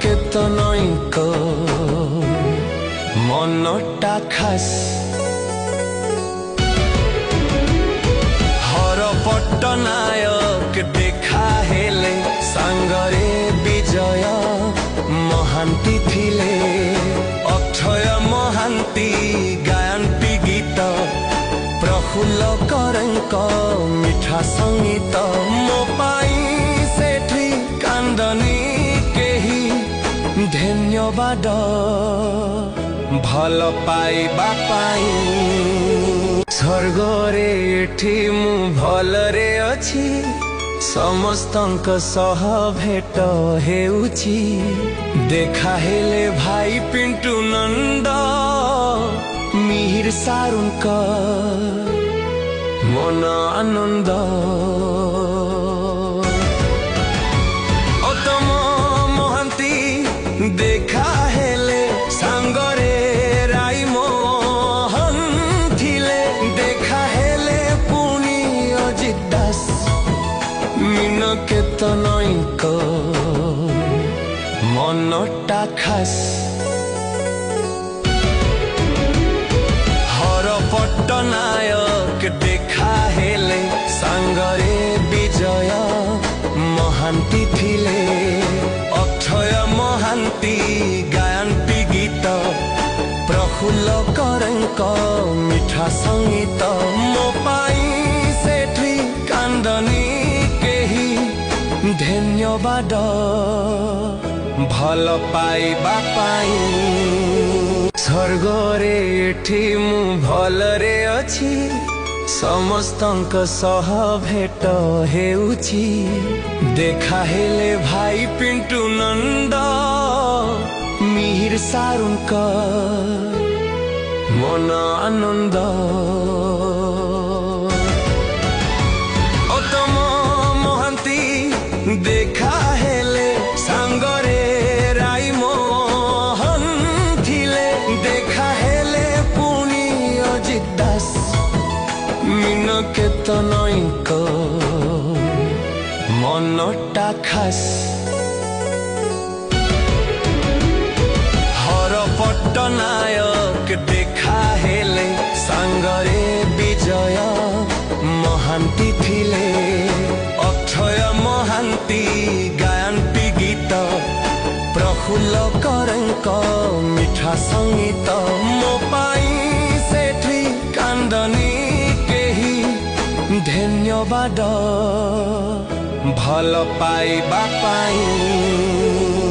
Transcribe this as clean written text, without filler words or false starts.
केतनैक मनटा खास हर पट्टनायक देखा हेले सांगरे विजय महांती थिले अक्षय महांती गायन्ती गीत प्रफुल्ल करंक मिठा संगीत मो पाई सेठी कांदनी केही धन्यवाद भल पाइबा पाई स्वर्गरे एठी मु भलरे अछि समस्तंक सह भेट हेउछि देखा हेले भाई पिंटू नंद मिहिर सारुंक मन आनंद उत्तम महांती देखा हेले सांगरे राई मोहन थिले देखा हेले पुनी अजित दास मीन केतनैक मनटा खास पट्टनायक देखा हेले सांगरे विजय महांती थिले अक्षय महांती गायन्ती गीत प्रफुल्ल करंक मिठा संगीत मो पाई सेठी कांदनी केही धन्यवाद भल पाइबा पाई स्वर्गरे एठी मु भलरे अछि समस्तंक सह भेट हेउछि देखा हेले भाई पिंटू नंद मिहिर सारुंक मन आनंद उत्तम महांती देखा हेले सांगरे राई मोहन थिले देखा हेले पुनी अजित दास मीन केतनैक मनटा खास हर पट्टनायक देखा हेले सांगरे विजय महांती थिले अक्षय महांती गायन्ती गीत प्रफुल्ल करंक मिठा संगीत मो पाई सेठी कांदनी केही धन्यवाद भल पाइबा पाई।